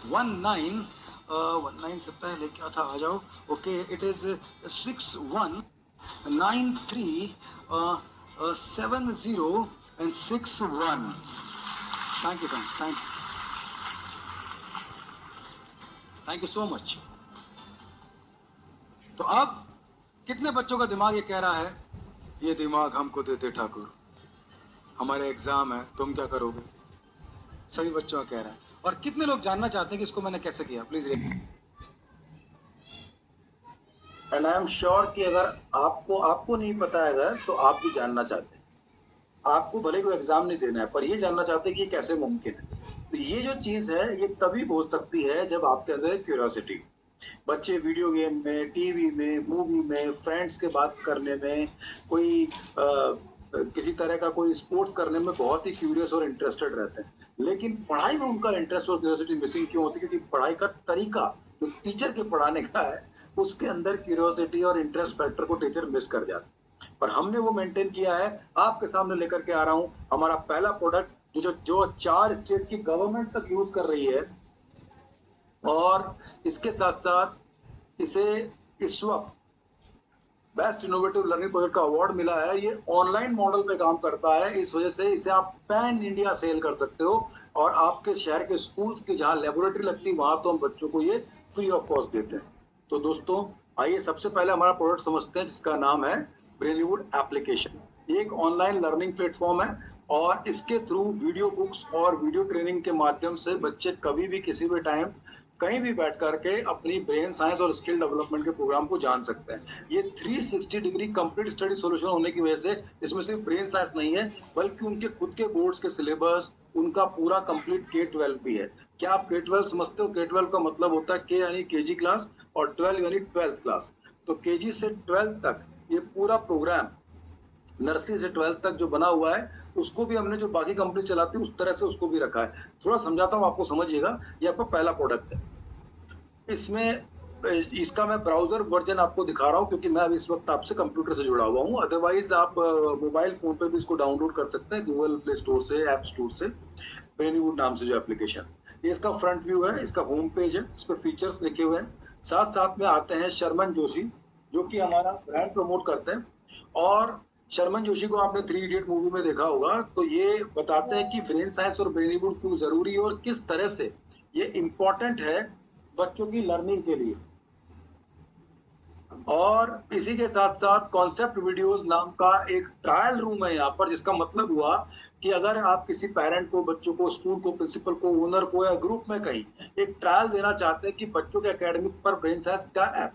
19 19 से पहले क्या था, आ जाओ। Okay, it is 6193 70 and 61। Thank you friends, thank you so much. तो अब कितने बच्चों का दिमाग ये कह रहा है, ये दिमाग हमको दे दे ठाकुर, हमारे एग्जाम है, तुम क्या करोगे? सभी बच्चों का कह रहा है। और कितने लोग जानना चाहते हैं कि इसको मैंने कैसे किया? Please. And I am sure कि अगर आपको आपको नहीं पता है अगर, तो आप भी जानना चाहते हैं। आपको भले कोई एग्जाम नहीं देना है, पर ये जानना चाहते हैं कि ये कैसे मुमकिन है। तो ये जो चीज है, ये तभी हो सकती है जब आपके अंदर क्यूरियोसिटी। बच्चे वीडियो गेम में, टीवी में, मूवी में, फ्रेंड्स के बात करने में, कोई किसी तरह का कोई स्पोर्ट्स करने में बहुत ही क्यूरियस और इंटरेस्टेड रहते हैं। लेकिन पढ़ाई में उनका इंटरेस्ट और क्यूरियोसिटी मिसिंग क्यों होती है? क्योंकि पढ़ाई का तरीका जो टीचर के पढ़ाने का है, उसके अंदर क्यूरियोसिटी और इंटरेस्ट फैक्टर को टीचर मिस कर जाता है। पर हमने वो मेंटेन किया है। आपके सामने लेकर के आ रहा हूं हमारा पहला प्रोडक्ट, जो 4 स्टेट की गवर्नमेंट तक यूज कर रही है, और इसके साथ साथ इसे इस वक्त बेस्ट इनोवेटिव लर्निंग प्रोजेक्ट का अवार्ड मिला है। ये ऑनलाइन मॉडल पे काम करता है, इस वजह से इसे आप पैन इंडिया सेल कर सकते हो। और आपके शहर के स्कूल्स की जहां लेबोरेटरी लगती है, वहां तो हम बच्चों को ये फ्री ऑफ कॉस्ट देते हैं। तो दोस्तों, आइए सबसे पहले हमारा प्रोडक्ट समझते हैं, जिसका नाम है ब्रेनवुड एप्लीकेशन। ये एक ऑनलाइन लर्निंग प्लेटफॉर्म है, और इसके थ्रू वीडियो बुक्स और वीडियो ट्रेनिंग के माध्यम से बच्चे कभी भी किसी भी टाइम कहीं भी बैठ करके अपनी ब्रेन साइंस और स्किल डेवलपमेंट के प्रोग्राम को जान सकते हैं। ये 360 डिग्री कंप्लीट स्टडी सॉल्यूशन होने की वजह से इसमें सिर्फ ब्रेन साइंस नहीं है, बल्कि उनके खुद के बोर्ड्स के सिलेबस, उनका पूरा कंप्लीट K-12 भी है। क्या आप K-12 समझते हो? K-12 का मतलब होता है K यानी केजी क्लास, और 12 यानी 12th क्लास। तो केजी से 12th तक ये पूरा प्रोग्राम, नर्सरी से 12th तक जो बना हुआ है, उसको भी हमने जो बाकी कंपनी चलाती है उस तरह से उसको भी रखा है। थोड़ा समझाता हूँ, आपको समझिएगा। ये आपका पहला प्रोडक्ट है। इसमें इसका मैं ब्राउजर वर्जन आपको दिखा रहा हूँ, क्योंकि मैं अभी इस वक्त आपसे कंप्यूटर से जुड़ा हुआ हूँ। अदरवाइज आप मोबाइल फोन पे भी इसको डाउनलोड कर सकते हैं, गूगल प्ले स्टोर से, ऐप स्टोर से, ब्रेनवुड नाम से जो एप्लीकेशन। ये इसका फ्रंट व्यू है, इसका होम पेज है, इस पर फीचर्स लिखे हुए हैं। साथ साथ में आते हैं शर्मन जोशी, जो कि हमारा ब्रांड प्रमोट करते हैं। और शर्मन जोशी को आपने 3 इडियट मूवी में देखा होगा। तो ये बताते हैं कि ब्रेन साइंस और ब्रेनवुड क्यों जरूरी है, और किस तरह से ये इंपॉर्टेंट है बच्चों की लर्निंग के लिए। और इसी के साथ साथ कॉन्सेप्ट वीडियोस नाम का एक ट्रायल रूम है यहाँ पर, जिसका मतलब हुआ कि अगर आप किसी पेरेंट को, बच्चों को, स्कूल को, प्रिंसिपल को, ओनर को, या ग्रुप में कहीं एक ट्रायल देना चाहते हैं कि बच्चों के एकेडमिक पर ब्रेन साइंस का ऐप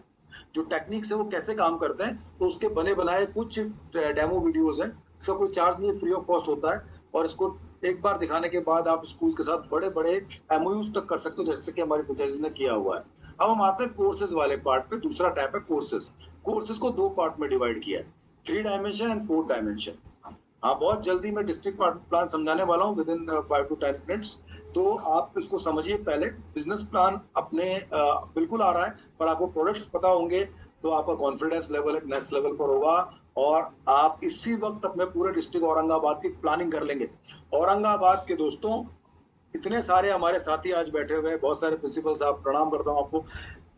जो टेक्निक्स है वो कैसे काम करते हैं, तो उसके बने बनाए कुछ डेमो वीडियोस हैं। इसका कोई चार्ज नहीं, फ्री ऑफ कॉस्ट होता है। और इसको एक बार दिखाने के बाद आप स्कूल के साथ बड़े बड़े एमओयूज तक कर सकते हो, जैसे कि हमारे पिताजी ने किया हुआ है। अब हम आते हैं कोर्सेज वाले पार्ट पे। दूसरा टाइप है कोर्सेज। कोर्सेज को 2 पार्ट में डिवाइड किया है, 3 डायमेंशन एंड 4 डायमेंशन। हाँ, बहुत जल्दी मैं डिस्ट्रिक्ट प्लान समझाने वाला हूँ, विद इन 5 to 10 मिनट्स। तो आप इसको समझिए। पहले बिजनेस प्लान अपने बिल्कुल आ रहा है, पर आपको प्रोडक्ट्स पता होंगे तो आपका कॉन्फिडेंस लेवल एक नेक्स्ट लेवल पर होगा, और आप इसी वक्त अपने पूरे डिस्ट्रिक्ट औरंगाबाद की प्लानिंग कर लेंगे। औरंगाबाद के दोस्तों, इतने सारे हमारे साथी आज बैठे हुए हैं, बहुत सारे प्रिंसिपल साहब, प्रणाम करता हूँ आपको।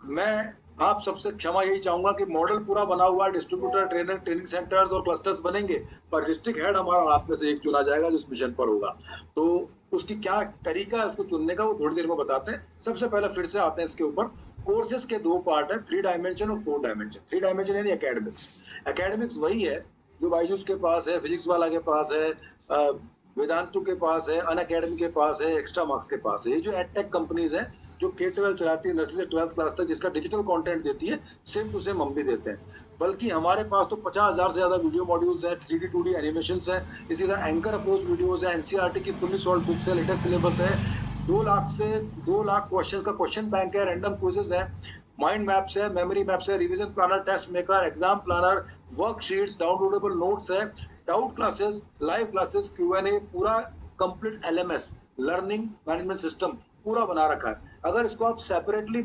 मैं आप सबसे क्षमा यही चाहूंगा कि मॉडल पूरा बना हुआ है, डिस्ट्रीब्यूटर, ट्रेनर, ट्रेनिंग सेंटर्स और क्लस्टर्स बनेंगे, पर डिस्ट्रिक्ट हेड हमारा आप में से एक चुना जाएगा जो इस मिशन पर होगा। तो उसकी क्या तरीका है उसको चुनने का, वो थोड़ी देर में बताते हैं। सबसे पहले फिर से आते हैं इसके ऊपर। कोर्सेज के 2 पार्ट है, 3 डायमेंशन और 4 डायमेंशन। 3 डायमेंशन यानी एकेडमिक्स। एकेडमिक्स वही है जो बायजूस के पास है, फिजिक्स वाला के पास है, वेदांतु के पास है, अन अकेडमी के पास है, एक्स्ट्रा मार्क्स के पास है। ये जो एडटेक कंपनीज है जो K-12 चलाती है, नर्सरी से 12th क्लास तक, जिसका डिजिटल कंटेंट देती है, सेम टू सेम हम भी देते हैं। बल्कि हमारे पास तो 50,000 से ज्यादा वीडियो मॉड्यूल्स है, 3D 2D एनिमेशंस है, इसी तरह एंकर अप्रोच वीडियोस है, एनसीईआरटी की फुल्ली सॉल्व बुक्स है, लेटेस्ट सिलेबस है, 2 लाख से 2 लाख क्वेश्चन का क्वेश्चन बैंक है, रैंडम क्विजेस है, माइंड मैप्स है, मेमोरी मैप्स है, revision planner, test maker, exam planner, worksheets, downloadable notes है, doubt classes, live classes, Q&A, पूरा complete LMS, learning management system पूरा बना रखा है। अगर इसको आप सेपरेटली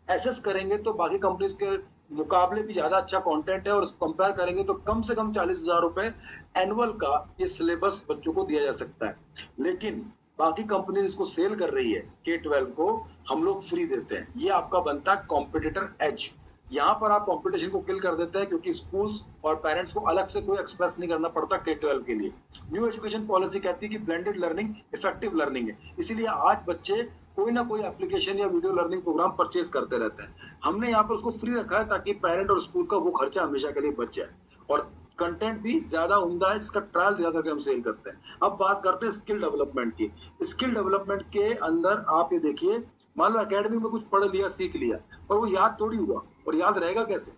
एसेस करेंगे तो बाकी कंपनीज के मुकाबले भी ज्यादा अच्छा कंटेंट है, और कंपेयर करेंगे तो कम से कम 40,000 रुपए एनुअल का ये सिलेबस बच्चों को दिया जा सकता है। लेकिन बाकी कंपनी इसको सेल कर रही है K-12 को, हम लोग फ्री देते हैं। ये आपका बनता है कॉम्पिटिटर एज। यहाँ पर आप कंपटीशन को किल कर देते हैं क्योंकि स्कूल्स और पेरेंट्स को अलग से कोई एक्सप्रेस नहीं करना पड़ता K-12 के लिए। न्यू एजुकेशन पॉलिसी कहती है कि ब्लेंडेड लर्निंग इफेक्टिव लर्निंग है। इसीलिए आज बच्चे कोई ना कोई एप्लीकेशन या वीडियो लर्निंग प्रोग्राम परचेज करते रहते हैं। हमने यहाँ पर उसको फ्री रखा है ताकि पेरेंट और स्कूल का वो खर्चा हमेशा के लिए बच जाए और कंटेंट भी ज्यादा उम्दा है जिसका ट्रायल ज्यादा करके हम सेल करते हैं। अब बात करते हैं स्किल डेवलपमेंट की। स्किल डेवलपमेंट के अंदर आप ये देखिए, मान लो एकेडमी में कुछ पढ़ लिया, सीख लिया, पर वो याद थोड़ी हुआ, और याद रहेगा कैसे?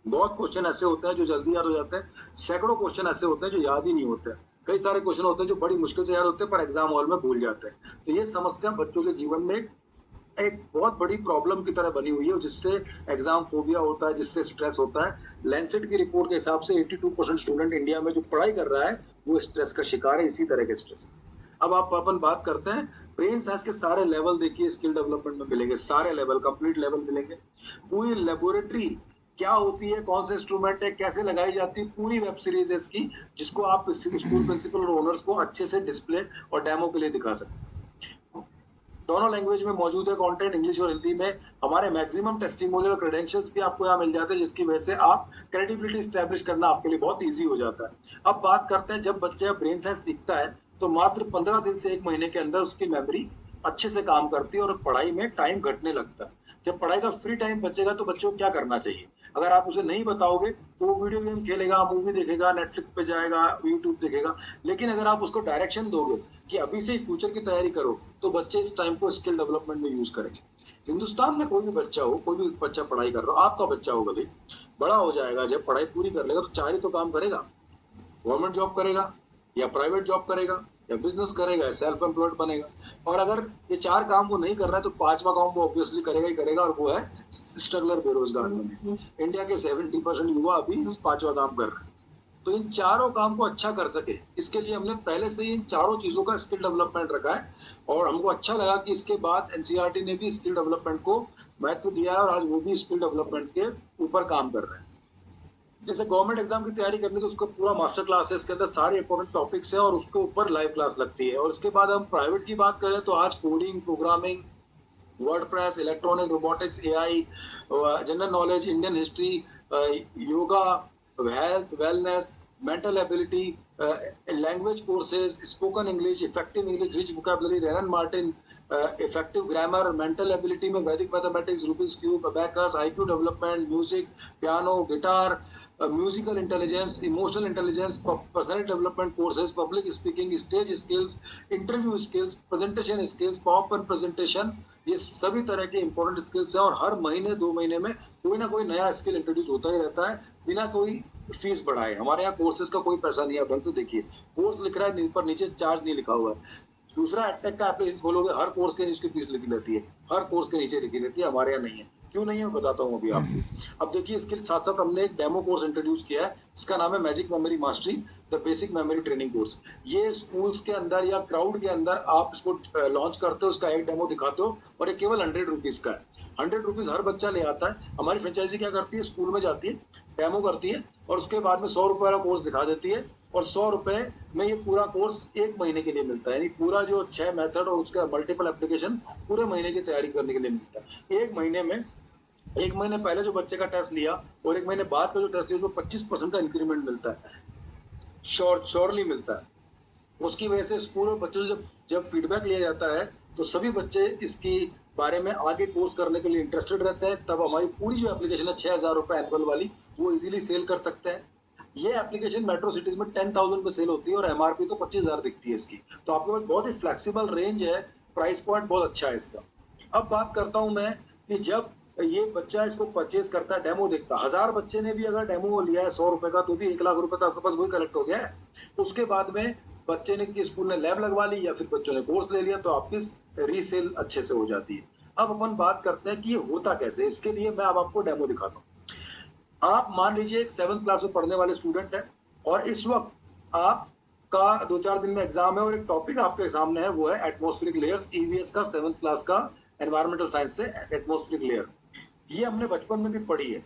बहुत क्वेश्चन ऐसे होते हैं जो जल्दी याद हो जाते हैं, सैकड़ों क्वेश्चन ऐसे होते हैं जो याद ही नहीं होते हैं, कई सारे क्वेश्चन होते हैं जो बड़ी मुश्किल से याद होते हैं पर एग्जाम हॉल में भूल जाते हैं। तो ये समस्या बच्चों के जीवन में एक बहुत बड़ी प्रॉब्लम की तरह बनी हुई है, जिससे एग्जाम फोबिया होता है, जिससे स्ट्रेस होता है। लैंसेट की रिपोर्ट के हिसाब से 82% स्टूडेंट इंडिया में जो पढ़ाई कर रहा है वो स्ट्रेस का शिकार है, इसी तरह के स्ट्रेस। अब आप अपन बात करते हैं ब्रेन साइंस के सारे लेवल, देखिए स्किल डेवलपमेंट में मिलेंगे, सारे लेवल, कंप्लीट लेवल मिलेंगे। पूरी लेबोरेटरी क्या होती है, कौन से इंस्ट्रूमेंट है, कैसे लगाई जाती है, पूरी वेब सीरीज है इसकी, जिसको आप स्कूल प्रिंसिपल और ओनर्स को अच्छे से डिस्प्ले और डेमो के लिए दिखा सकते हैं। दोनों लैंग्वेज में मौजूद है कंटेंट, इंग्लिश और हिंदी में। हमारे मैक्सिमम टेस्टिमोनियल और क्रेडेंशियल्स भी आपको यहाँ मिल जाते हैं, जिसकी वजह से आप क्रेडिबिलिटी स्टैब्लिश करना आपके लिए बहुत ईजी हो जाता है। अब बात करते हैं, जब बच्चा ब्रेन साइंस सीखता है तो मात्र 15 दिन से 1 महीने के अंदर उसकी मेमोरी अच्छे से काम करती है और पढ़ाई में टाइम घटने लगता है। जब पढ़ाई का फ्री टाइम बचेगा तो बच्चों को क्या करना चाहिए? अगर आप उसे नहीं बताओगे तो वो वीडियो गेम खेलेगा, मूवी देखेगा, नेटफ्लिक्स पे जाएगा, यूट्यूब देखेगा। लेकिन अगर आप उसको डायरेक्शन दोगे कि अभी से ही फ्यूचर की तैयारी करो, तो बच्चे इस टाइम को स्किल डेवलपमेंट में यूज करेंगे। हिंदुस्तान में कोई भी बच्चा हो, कोई भी बच्चा पढ़ाई कर रहा हो, आपका बच्चा हो, भले बड़ा हो जाएगा, जब पढ़ाई पूरी कर लेगा तो चाहे तो काम करेगा, गवर्नमेंट जॉब करेगा या प्राइवेट जॉब करेगा या बिजनेस करेगा या सेल्फ एम्प्लॉयड बनेगा। और अगर ये 4 काम वो नहीं कर रहा है तो 5वां काम वो ऑब्वियसली करेगा ही करेगा, और वो है स्ट्रगलर, बेरोजगार बने। इंडिया के 70% युवा अभी 5वां काम कर रहे हैं। तो इन चारों काम को अच्छा कर सके, इसके लिए हमने पहले से ही इन चारों चीजों का स्किल डेवलपमेंट रखा है। और हमको अच्छा लगा कि इसके बाद एनसीईआरटी ने भी स्किल डेवलपमेंट को महत्व दिया है और आज वो भी स्किल डेवलपमेंट के ऊपर काम कर रहे हैं। जैसे गवर्नमेंट एग्जाम की तैयारी करनी तो उसको पूरा मास्टर क्लास है, इसके अंदर सारे इंपॉर्टेंट टॉपिक्स है और उसके ऊपर लाइव क्लास लगती है। और इसके बाद हम प्राइवेट की बात करें तो आज coding, programming, WordPress, electronic, robotics, AI, general knowledge, Indian history, yoga, health, wellness, mental ability, language courses, spoken English, effective English, rich vocabulary, Wren Martin, effective grammar, mental ability में Vedic mathematics, Rubik's cube, abacus, IQ development, music, piano, guitar, musical intelligence, emotional intelligence, personality development courses, public speaking, stage skills, interview skills, presentation skills, PowerPoint presentation, ये सभी तरह के important skills हैं। और हर महीने 2 महीने में कोई ना कोई नया स्किल इंट्रोड्यूस होता ही रहता है बिना कोई फीस बढ़ाए। हमारे यहाँ कोर्सेज का कोई पैसा नहीं है, ढंग से देखिए, कोर्स लिख रहा है पर नीचे चार्ज नहीं लिखा हुआ है। दूसरा एडटेक का एप्लीकेशन खोलोगे, हर कोर्स के नीचे फीस लिखी रहती है, हर कोर्स के नीचे लिखी रहती है। हमारे यहाँ नहीं है, क्यों नहीं है बताता हूँ अभी आपको। अब देखिए, इसके साथ साथ हमने एक डेमो कोर्स इंट्रोड्यूस किया है, इसका नाम है magic memory mastery, the basic memory training course. ये स्कूल्स के अंदर या क्राउड के अंदर आप इसको लॉन्च करते हो, उसका एक डेमो दिखाते हो और ये केवल 100 रुपीज का है। 100 रुपीज हर बच्चा ले आता है। हमारी फ्रेंचाइजी क्या करती है, स्कूल में जाती है, डेमो करती है और उसके बाद में 100 रुपए वाला कोर्स दिखा देती है और 100 रुपए में ये पूरा कोर्स 1 महीने के लिए मिलता है। यानी पूरा जो 6 मेथड और उसका मल्टीपल एप्लीकेशन पूरे महीने की तैयारी करने के लिए मिलता है। 1 महीने में, 1 महीने पहले जो बच्चे का टेस्ट लिया और 1 महीने बाद का जो टेस्ट लिया, उसमें 25% का इंक्रीमेंट मिलता है, श्योरली मिलता है। उसकी वजह से स्कूल और बच्चों से जब फीडबैक लिया जाता है तो सभी बच्चे इसकी बारे में आगे कोर्स करने के लिए इंटरेस्टेड रहते हैं। तब हमारी पूरी जो एप्लीकेशन है 6,000 रुपए एनुअल वाली, वो इजीली सेल कर सकते हैं। ये एप्लीकेशन मेट्रो सिटीज में 10,000 पे सेल होती है और एमआरपी तो 25,000 दिखती है इसकी। तो आपके पास बहुत ही फ्लेक्सिबल रेंज है, प्राइस पॉइंट बहुत अच्छा है इसका। अब बात करता हूं मैं कि जब ये बच्चा इसको परचेज करता है, डेमो देखता है, 1000 बच्चे ने भी अगर डेमो लिया है 100 रुपए का, तो भी 1 लाख रुपए तो आपके पास वही कलेक्ट हो गया है। उसके बाद में बच्चे ने कि स्कूल ने लैब लगवा ली या फिर बच्चों ने कोर्स ले लिया, तो आपकी रीसेल अच्छे से हो जाती है। अब अपन बात करते हैं कि ये होता कैसे। इसके लिए मैं अब आपको डेमो दिखाता हूँ। आप मान लीजिए एक 7th क्लास में पढ़ने वाले स्टूडेंट है और इस वक्त आपका 2-4 दिन में एग्जाम है और एक टॉपिक आपके सामने है, वो है एटमॉस्फेरिक लेयर्स, ईवीएस का 7th क्लास का एनवायरमेंटल साइंस से एटमॉस्फेरिक लेयर। ये हमने बचपन में भी पढ़ी है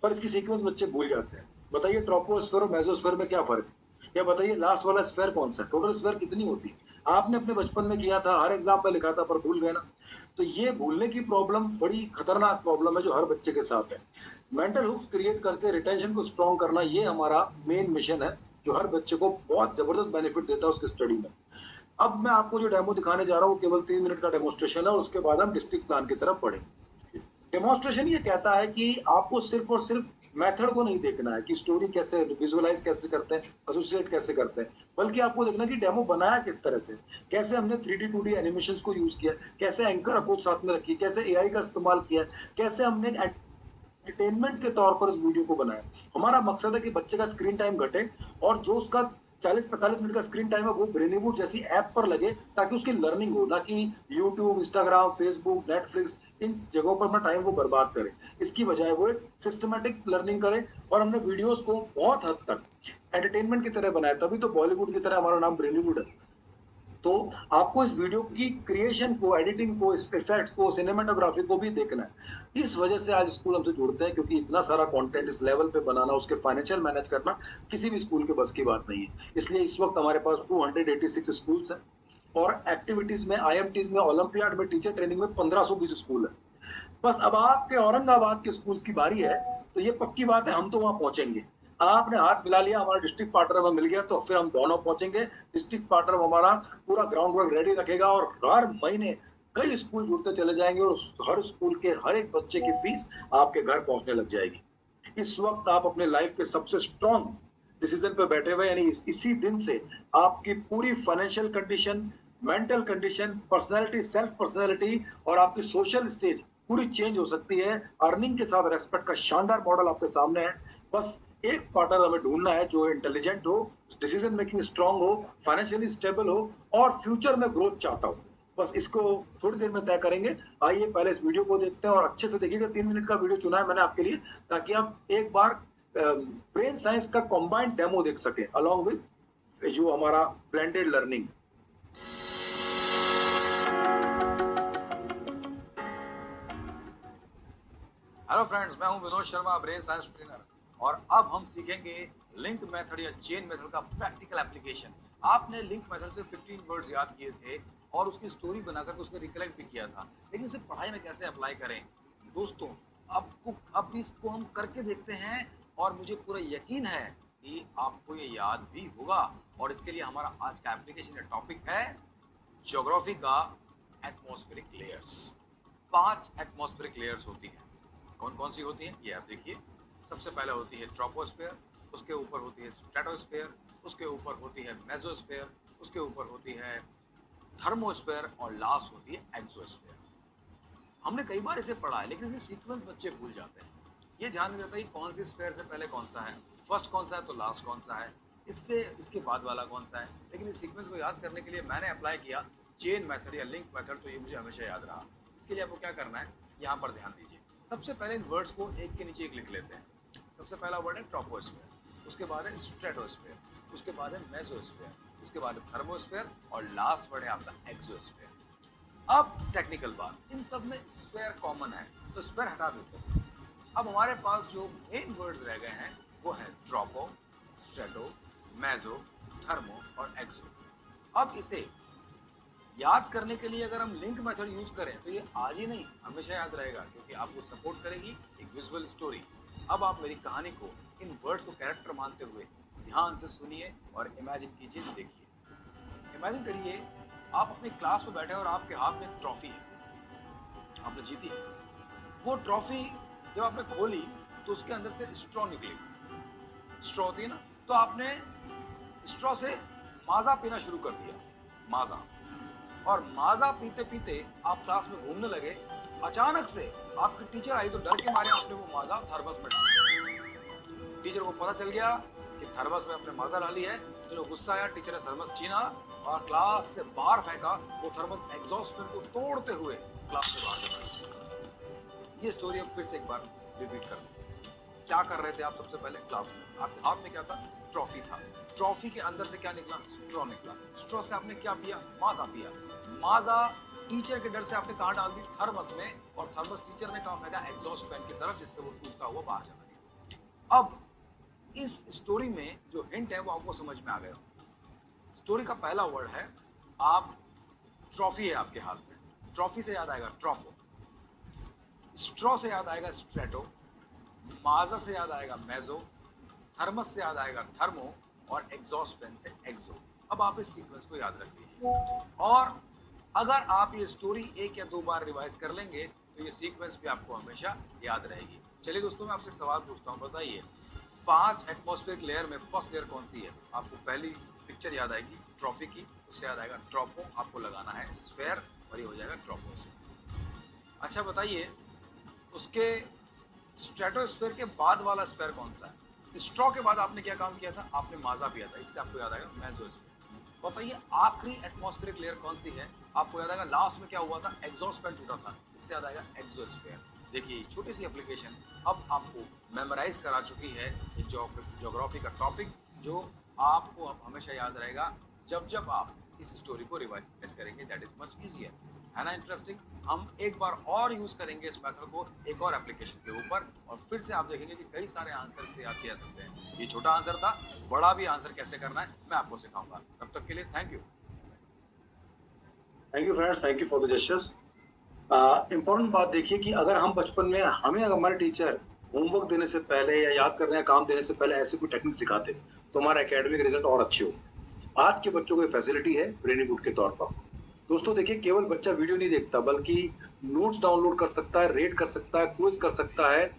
पर इसकी सीक्वेंस बच्चे भूल जाते हैं। बताइए ट्रोपोस्फेयर और मेसोस्फेयर में क्या फर्क है, या बताइए लास्ट वाला स्फेयर कौन सा है, टोटल स्फेयर कितनी होती है। आपने अपने बचपन में किया था, हर एग्ज़ाम पे लिखा था पर भूल गए ना। तो ये भूलने की प्रॉब्लम बड़ी खतरनाक प्रॉब्लम है जो हर बच्चे के साथ है। मेंटल हुक्स क्रिएट करके रिटेंशन को स्ट्रॉन्ग करना ये हमारा मेन मिशन है, जो हर बच्चे को बहुत ज़बरदस्त बेनिफिट देता है उसकी स्टडी में। अब मैं आपको जो डेमो दिखाने जा रहा हूँ, केवल 3 मिनट का डेमोन्स्ट्रेशन है और उसके बाद हम डिस्ट्रिक्ट प्लान की तरफ बढ़ेंगे। डेमोन्स्ट्रेशन ये कहता है कि आपको सिर्फ़ और सिर्फ़ मेथड को नहीं देखना है कि स्टोरी कैसे विजुअलाइज़ कैसे करते हैं, एसोसिएट कैसे करते हैं, बल्कि आपको देखना है कि डेमो बनाया किस तरह से, कैसे हमने 3D 2D एनिमेशंस को यूज़ किया, कैसे एंकर अप्रोच साथ में रखी, कैसे एआई का इस्तेमाल किया, कैसे हमने एंटरटेनमेंट के तौर पर इस वीडियो को बनाया। हमारा मकसद है कि बच्चे का स्क्रीन टाइम घटे और जो उसका 40-45 मिनट का स्क्रीन टाइम है वो ब्रेनीवुड जैसी ऐप पर लगे ताकि उसकी लर्निंग हो, ना कि यूट्यूब, इंस्टाग्राम, फेसबुक, नेटफ्लिक्स इन जगहों पर अपना टाइम वो बर्बाद करे। इसकी बजाय वो एक सिस्टमैटिक लर्निंग करे और हमने वीडियोस को बहुत हद तक एंटरटेनमेंट की तरह बनाया, तभी तो बॉलीवुड की तरह हमारा नाम ब्रेनीवुड है। तो आपको इस वीडियो की क्रिएशन को, एडिटिंग को, इफेक्ट्स को, सिनेमेटोग्राफी को भी देखना है। इस वजह से आज स्कूल हमसे जुड़ते हैं, क्योंकि इतना सारा कंटेंट इस लेवल पे बनाना, उसके फाइनेंशियल मैनेज करना किसी भी स्कूल के बस की बात नहीं है। इसलिए इस वक्त हमारे पास 286 स्कूल्स हैं और एक्टिविटीज में, आईएमटीज में, ओलंपियाड में, टीचर ट्रेनिंग में 1520 स्कूल है। बस अब आपके औरंगाबाद के स्कूल्स की बारी है, तो ये पक्की बात है हम तो वहां पहुंचेंगे। आपने हाथ मिला लिया, हमारा डिस्ट्रिक्ट पार्टनर में मिल गया, तो फिर हम दोनों पहुंचेंगे। डिस्ट्रिक्ट पार्टनर हमारा पूरा ग्राउंड वर्क रेडी रखेगा और हर महीने कई स्कूल जुड़ते चले जाएंगे और हर स्कूल के हर एक बच्चे की फीस आपके घर पहुंचने लग जाएगी। इस वक्त आप अपने लाइफ के सबसे स्ट्रॉन्ग डिसीजन पे बैठे हुए, यानी इसी दिन से आपकी पूरी financial condition, mental condition, personality, self personality और आपकी सोशल स्टेज पूरी चेंज हो सकती है। अर्निंग के साथ रेस्पेक्ट का शानदार मॉडल आपके सामने है। बस एक पार्टनर हमें ढूंढना है जो इंटेलिजेंट हो, डिसीजन मेकिंग स्ट्रांग हो, फाइनेंशियली स्टेबल हो और फ्यूचर में ग्रोथ चाहता हो। बस इसको थोड़ी देर में तय करेंगे। आइए पहले इस वीडियो को देखते हैं और अच्छे से देखिएगा। 3 मिनट का वीडियो चुना है मैंने आपके लिए, ताकि आप एक बार ब्रेन साइंस का कॉम्बाइंड डेमो देख सकें अलॉन्ग विद जो हमारा ब्लेंडेड लर्निंग। हेलो फ्रेंड्स, मैं हूं Vinod Sharma, brain science trainer. और अब हम सीखेंगे लिंक मेथड या चेन मेथड का प्रैक्टिकल एप्लीकेशन। आपने लिंक मेथड से 15 वर्ड्स याद किए थे और उसकी स्टोरी बनाकर उसको रिकलेक्ट भी किया था, लेकिन इसे पढ़ाई में कैसे अप्लाई करें दोस्तों? अब इसको हम करके देखते हैं और मुझे पूरा यकीन है कि आपको ये याद भी होगा। और इसके लिए हमारा आज का एप्लीकेशन या टॉपिक है ज्योग्राफी का एटमॉस्फेरिक लेयर्स। 5 एटमॉस्फेरिक लेयर्स होती हैं। कौन कौन सी होती हैं ये आप देखिए। सबसे पहले होती है ट्रोपोस्फेयर, उसके ऊपर होती है स्ट्रेटोस्फेयर, उसके ऊपर होती है मेसोस्फेयर, उसके ऊपर होती है थर्मोस्फेयर और लास्ट होती है एक्सोस्फेयर। हमने कई बार इसे पढ़ा है, लेकिन इसे सीक्वेंस बच्चे भूल जाते हैं। ये ध्यान नहीं रहता कि कौन सी स्फेयर से पहले कौन सा है, फर्स्ट कौन सा है तो लास्ट कौन सा है, इससे इसके बाद वाला कौन सा है। लेकिन इस सीक्वेंस को याद करने के लिए मैंने अप्लाई किया चेन मेथड या लिंक मेथड, तो ये मुझे हमेशा याद रहा। इसके लिए आपको क्या करना है, यहाँ पर ध्यान दीजिए। सबसे पहले इन वर्ड्स को एक के नीचे एक लिख लेते हैं। सबसे पहला वर्ड है ट्रोपोस्फेयर, उसके बाद है स्ट्रेटोस्फेयर, उसके बाद है मेसोस्फेयर, उसके बाद है थर्मोस्फेयर और लास्ट वर्ड है आपका एक्सोस्फेयर। अब टेक्निकल बात, इन सब में स्फेयर कॉमन है, तो स्फेयर हटा देते हैं। अब हमारे पास जो मेन वर्ड्स रह गए हैं वो है ट्रोपो, स्ट्रेटो, मेसो, थर्मो और एक्सो। अब इसे याद करने के लिए अगर हम लिंक मेथड यूज करें तो ये आज ही नहीं हमेशा याद रहेगा, क्योंकि आपको सपोर्ट करेगी एक विजुअल स्टोरी। अब आप मेरी कहानी को, इन वर्ड्स को कैरेक्टर मानते हुए ध्यान से सुनिए और इमेजिन कीजिए, देखिए। इमेजिन करिए आप अपनी क्लास में बैठे और आपके हाथ में एक ट्रॉफी है, आपने जीती है। वो ट्रॉफी जब आपने खोली तो उसके अंदर से स्ट्रॉ निकली। स्ट्रॉ होती है ना, तो आपने स्ट्रॉ से माजा पीना शुरू कर दिया, माजा। और माजा पीते पीते आप क्लास में घूमने लगे। अचानक से आपकी टीचर आई तो डर के मारे आपने वो माजा थर्मस में डाल दिया। टीचर को पता चल गया कि थर्मस में आपने माजा डाली है। टीचर को गुस्सा आया, टीचर ने थर्मस छीना और क्लास से बाहर फेंका। वो थर्मस एग्जॉस्ट फैन को तोड़ते हुए क्लास से बाहर निकला। ये स्टोरी अब फिर से एक बार रिपीट कर। क्या कर रहे थे आप सबसे पहले क्लास में? आपके हाथ में क्या था? ट्रॉफी था। ट्रॉफी के अंदर से क्या निकला? स्ट्रॉ निकला। स्ट्रॉ से आपने क्या पिया? माजा पिया। माजा टीचर के डर से आपने कहां डाल दी? थर्मस में। और थर्मस टीचर ने कहां फेंका? एग्जॉस्ट फैन की तरफ, जिससे वो टूटता हुआ बाहर चला गया। अब इस स्टोरी में जो हिंट है वो आपको समझ में आ गया। स्टोरी का पहला वर्ड है आप ट्रॉफी है आपके हाथ में, ट्रॉफी से याद आएगा ट्रॉफो, स्ट्रॉ से याद आएगा स्ट्रेटो, माजा से याद आएगा मेजो, थर्मस से याद आएगा थर्मो, और एग्जॉस्ट फैन से एक्सो। अब आप इस सीक्वेंस को याद रख लीजिए, और अगर आप ये स्टोरी एक या दो बार रिवाइज कर लेंगे तो ये सीक्वेंस भी आपको हमेशा याद रहेगी। चलिए दोस्तों, मैं आपसे सवाल पूछता हूँ, बताइए 5 एटमॉस्फेरिक लेयर में फर्स्ट लेयर कौन सी है? आपको पहली पिक्चर याद आएगी ट्रॉफी की, उससे याद आएगा ट्रॉफो, आपको लगाना है स्फेयर और ये हो जाएगा ट्रॉपोस्फेयर। अच्छा बताइए, उसके स्ट्रेटोस्फेयर के बाद वाला स्फेयर कौन सा है? स्ट्रॉ के बाद आपने क्या काम किया था? आपने माजा पिया था, इससे आपको याद आएगा मेसोस्फेयर। बताइए आखिरी एटमॉस्फेरिक लेयर कौन सी है? आपको याद आएगा लास्ट में क्या हुआ था? एग्जॉस्ट फैन टूटा था, इससे याद आएगा एक्सोस्फेयर। देखिए छोटी सी एप्लीकेशन अब आपको मेमोराइज करा चुकी है ज्योग्राफी का टॉपिक, जो आपको अब हमेशा याद रहेगा जब जब आप इस स्टोरी को रिवाइज करेंगे। दैट इज मच इजियर, है ना इंटरेस्टिंग। हम एक बार और यूज करेंगे इस मेथड को एक और एप्लीकेशन के ऊपर, और फिर से आप देखेंगे कि कई सारे आंसर से आप किया सकते हैं। ये छोटा आंसर था, बड़ा भी आंसर कैसे करना है मैं आपको सिखाऊंगा। तब तक के लिए thank you. Thank you friends, thank you for the gestures. Important बात देखिए कि अगर हम बचपन में हमें अगर हमारे टीचर होमवर्क देने से पहले या याद करने का काम देने से पहले ऐसे कोई टेक्निक सिखाते तो हमारा एकेडमिक रिजल्ट और अच्छे हो। आज के बच्चों को फैसिलिटी है ब्रेनी बूट के तौर पर। दोस्तों देखिए, केवल बच्चा वीडियो नहीं देखता बल्कि नोट्स डाउनलोड कर सकता है, रेट कर सकता है, क्विज कर सकता है,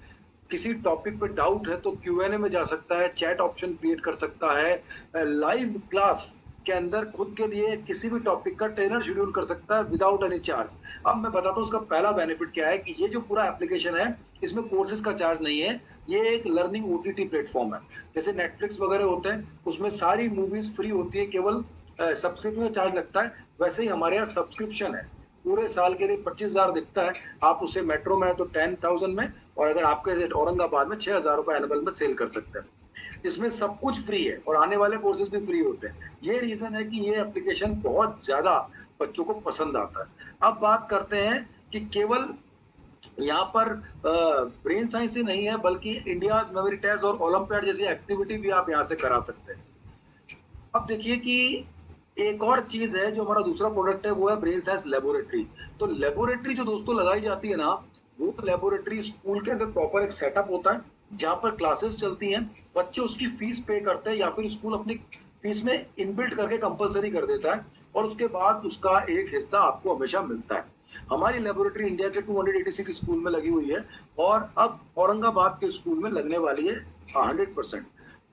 किसी टॉपिक पे डाउट है तो क्यूएनए में जा सकता है, चैट ऑप्शन क्रिएट कर सकता है, लाइव क्लास के अंदर खुद के लिए किसी भी टॉपिक का ट्रेनर शेड्यूल कर सकता है विदाउट एनी चार्ज। अब मैं बताता हूँ उसका पहला बेनिफिट क्या है कि ये जो पूरा एप्लीकेशन है इसमें कोर्सेज का चार्ज नहीं है, ये एक लर्निंग ओटीटी प्लेटफॉर्म है। जैसे नेटफ्लिक्स वगैरह होते हैं उसमें सारी मूवीज फ्री होती है, केवल सब्सक्रिप्शन चार्ज लगता है। वैसे ही हमारे यहाँ सब्सक्रिप्शन है, पूरे साल के लिए 25,000 दिखता है। आप उसे मेट्रो में है तो 10,000 में, और अगर आपके औरंगाबाद में 6,000 रुपए एनुअल में सेल कर सकते हैं। इसमें सब कुछ फ्री है और आने वाले कोर्सेज भी फ्री होते हैं। ये रीजन है कि ये एप्लीकेशन बहुत ज्यादा बच्चों को पसंद आता है। अब बात करते हैं कि केवल यहाँ पर ब्रेन साइंस ही नहीं है बल्कि इंडिया मेमोरी टेस्ट और ओलंपियाड जैसी एक्टिविटी भी आप यहाँ से करा सकते हैं। अब देखिए कि एक और चीज है जो हमारा दूसरा प्रोडक्ट है, वो है ब्रेन साइंस लेबोरेटरी। तो लेबोरेटरी जो दोस्तों लगाई जाती है ना, वो लेबोरेटरी स्कूल के अंदर प्रॉपर एक सेटअप होता है जहां पर क्लासेस चलती हैं, बच्चे उसकी फीस पे करते हैं या फिर स्कूल अपनी फीस में इनबिल्ट करके कंपलसरी कर देता है, और उसके बाद उसका एक हिस्सा आपको हमेशा मिलता है। हमारी लेबोरेटरी इंडिया के 286 स्कूल में लगी हुई है और अब औरंगाबाद के स्कूल में लगने वाली है 100%।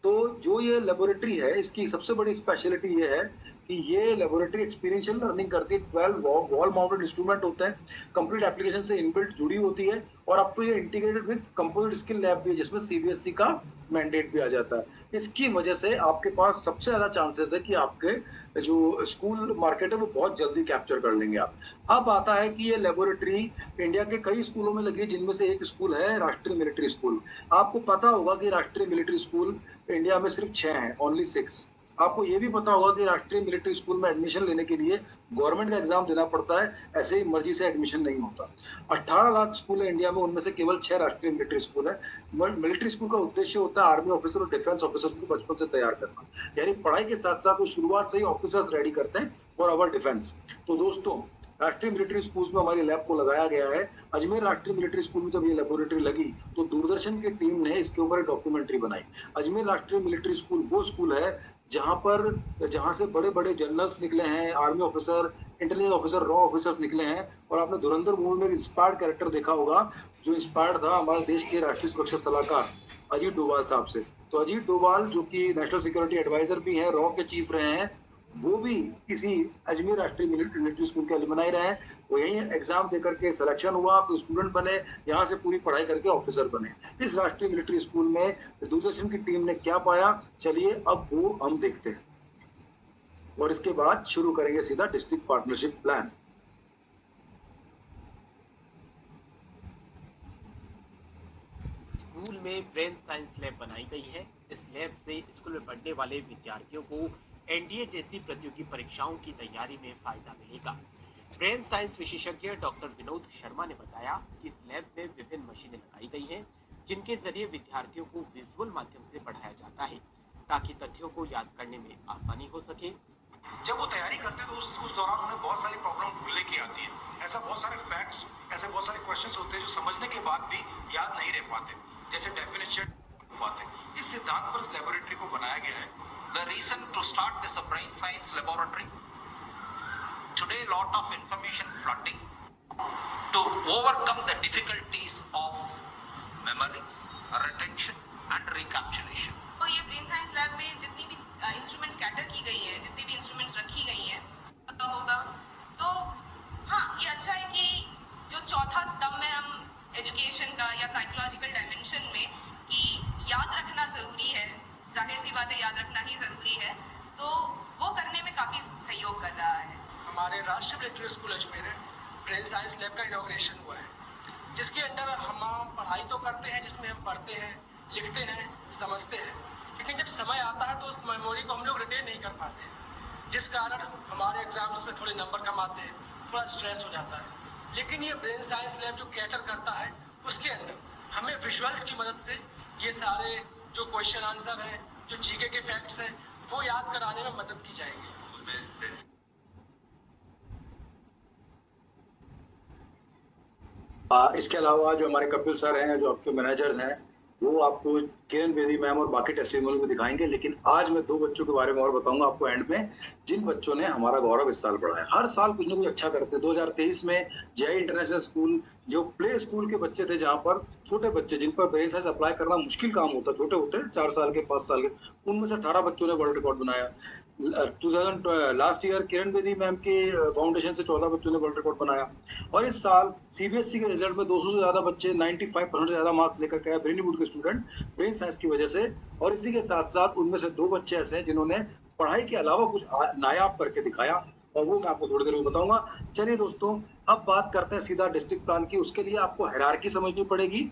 तो जो ये लेबोरेटरी है इसकी सबसे बड़ी स्पेशलिटी ये है कि ये लेबोरेटरी एक्सपीरियंशियल लर्निंग करती है। 12 वॉल माउंटेड इंस्ट्रूमेंट होते हैं, कंप्लीट एप्लीकेशन से इनबिल्ट जुड़ी होती है, और अब तो ये integrated with composite skill lab भी है जिसमें सीबीएसई का मैंडेट भी आ जाता है। इसकी वजह से आपके पास सबसे ज्यादा चांसेस है कि आपके जो स्कूल मार्केट है वो बहुत जल्दी कैप्चर कर लेंगे आप। अब आता है कि ये लेबोरेटरी इंडिया के कई स्कूलों में लगी है, जिनमें से एक स्कूल है राष्ट्रीय मिलिट्री स्कूल। आपको पता होगा कि राष्ट्रीय मिलिट्री स्कूल इंडिया में सिर्फ 6 हैं, ओनली 6। आपको ये भी पता होगा कि राष्ट्रीय मिलिट्री स्कूल में एडमिशन लेने के लिए गवर्नमेंट का एग्जाम देना पड़ता है, ऐसे ही मर्जी से एडमिशन नहीं होता। 18 लाख स्कूल है इंडिया में, उनमें से केवल 6 राष्ट्रीय मिलिट्री स्कूल है। मिलिट्री स्कूल का उद्देश्य होता है आर्मी ऑफिसर और डिफेंस ऑफिसर्स को बचपन से तैयार करना, यानी पढ़ाई के साथ साथ वो शुरुआत से ही ऑफिसर्स रेडी करते हैं फॉर अवर डिफेंस। तो दोस्तों, राष्ट्रीय मिलिट्री स्कूल में हमारी लैब को लगाया गया है। अजमेर राष्ट्रीय मिलिट्री स्कूल में जब ये लेबोरेटरी लगी तो दूरदर्शन की टीम ने इसके ऊपर एक डॉक्यूमेंट्री बनाई। अजमेर राष्ट्रीय मिलिट्री स्कूल वो स्कूल है जहां से बड़े बड़े जनरल्स निकले हैं, army officer, intelligence officer, raw officers निकले हैं। और आपने धुरंधर मूवी में इंस्पायर्ड कैरेक्टर देखा होगा, जो इंस्पायर्ड था हमारे देश के राष्ट्रीय सुरक्षा सलाहकार अजीत डोभाल साहब से। तो अजीत डोभाल जो कि नेशनल सिक्योरिटी एडवाइजर भी हैं, रॉ के चीफ रहे हैं, वो भी किसी अजमेर राष्ट्रीय मिलिट्री स्कूल के अलुमनाई रहे हैं। वो यही एग्जाम देकर के सिलेक्शन हुआ, तो स्टूडेंट बने, यहाँ से पूरी पढ़ाई करके ऑफिसर बने। इस राष्ट्रीय मिलिट्री स्कूल में दूरदर्शन की टीम ने क्या पाया, चलिए अब वो हम देखते हैं, और इसके बाद शुरू करेंगे सीधा डिस्ट्रिक्ट पार्टनरशिप प्लान। स्कूल में ब्रेन साइंस लैब बनाई गई है। इस लैब से स्कूल में पढ़ने वाले विद्यार्थियों को एनडीए जैसी प्रतियोगी परीक्षाओं की तैयारी में फायदा मिलेगा। ब्रेन साइंस विशेषज्ञ डॉक्टर विनोद शर्मा ने बताया कि इस लैब में विभिन्न मशीनें लगाई गई हैं, जिनके जरिए विद्यार्थियों को विजुअल माध्यम से पढ़ाया जाता है ताकि तथ्यों को याद करने में आसानी हो सके। जब वो तैयारी करते हैं तो उस दौरान उन्हें बहुत सारी प्रॉब्लम भूलने की आती है। ऐसा बहुत सारे फैक्ट्स, ऐसे बहुत सारे क्वेश्चंस होते हैं जो समझने के बाद भी याद नहीं रह पाते, जैसे डेफिनेशन बातें। इस सिद्धांत पर इस लेबोरेटरी को बनाया गया है। The reason to start this brain science laboratory today, lot of information flooding to overcome the difficulties of memory, retention and recapitulation. तो ये ब्रेन साइंस लैब में जितनी भी इंस्ट्रूमेंट कैटर की गई है, जितनी भी इंस्ट्रूमेंट्स रखी गई हैं, पता होगा। तो हाँ, ये अच्छा है कि जो चौथा स्तंभ है हम एजुकेशन का या साइकोलॉजिकल डायमेंशन में, कि याद रखना ज़रूरी है, जाहिर सी बात है याद रखना ही ज़रूरी है, तो वो करने में काफ़ी सहयोग कर रहा है। हमारे राष्ट्रीय मिलिट्री स्कूल अजमेर में ब्रेन साइंस लैब का इनॉग्रेशन हुआ है, जिसके अंदर हम पढ़ाई तो करते हैं, जिसमें हम पढ़ते हैं, लिखते हैं, समझते हैं, लेकिन जब समय आता है तो उस मेमोरी को हम लोग रिटेन नहीं कर पाते, जिस कारण हमारे एग्जाम्स में थोड़े नंबर कम आते हैं, थोड़ा स्ट्रेस हो जाता है। लेकिन ये ब्रेन साइंस लैब जो कैटर करता है, उसके अंदर हमें विजुअल्स की मदद से ये सारे जो क्वेश्चन आंसर हैं, जो जीके के फैक्ट्स हैं, वो याद कराने में मदद की जाएगी। इसके अलावा जो हमारे कपिल सर हैं, जो आपके मैनेजर्स हैं, वो आपको किरण बेदी मैम और बाकी टेस्टिमोनियल को दिखाएंगे। लेकिन आज मैं 2 बच्चों के बारे में और बताऊंगा आपको एंड में, जिन बच्चों ने हमारा गौरव इस साल बढ़ाया। हर साल कुछ ना कुछ अच्छा करते हैं। 2023 में जेआई इंटरनेशनल स्कूल, जो प्ले स्कूल के बच्चे थे, जहाँ पर छोटे बच्चे जिन पर ब्रेन साइंस अप्लाई करना मुश्किल काम होता, छोटे होते हैं 4 साल के 5 साल के, उनमें से 18 बच्चों ने वर्ल्ड रिकॉर्ड बनाया। Last year Kiran Bedi ma'am के फाउंडेशन से 14 बच्चों ने वर्ल्ड रिकॉर्ड बनाया। और इस साल सीबीएसई के रिजल्ट में 200 से ज्यादा बच्चे 95% से ज्यादा मार्क्स लेकर के आए, ब्रेनीवुड के स्टूडेंट, ब्रेन साइंस की वजह से। और इसी के साथ साथ उनमें से 2 बच्चे ऐसे हैं जिन्होंने पढ़ाई के अलावा कुछ नायाब करके दिखाया, और वो मैं आपको थोड़ी देर में बताऊंगा। चलिए दोस्तों, अब बात करते हैं सीधा डिस्ट्रिक्ट प्लान की। उसके लिए आपको हायरार्की समझनी पड़ेगी।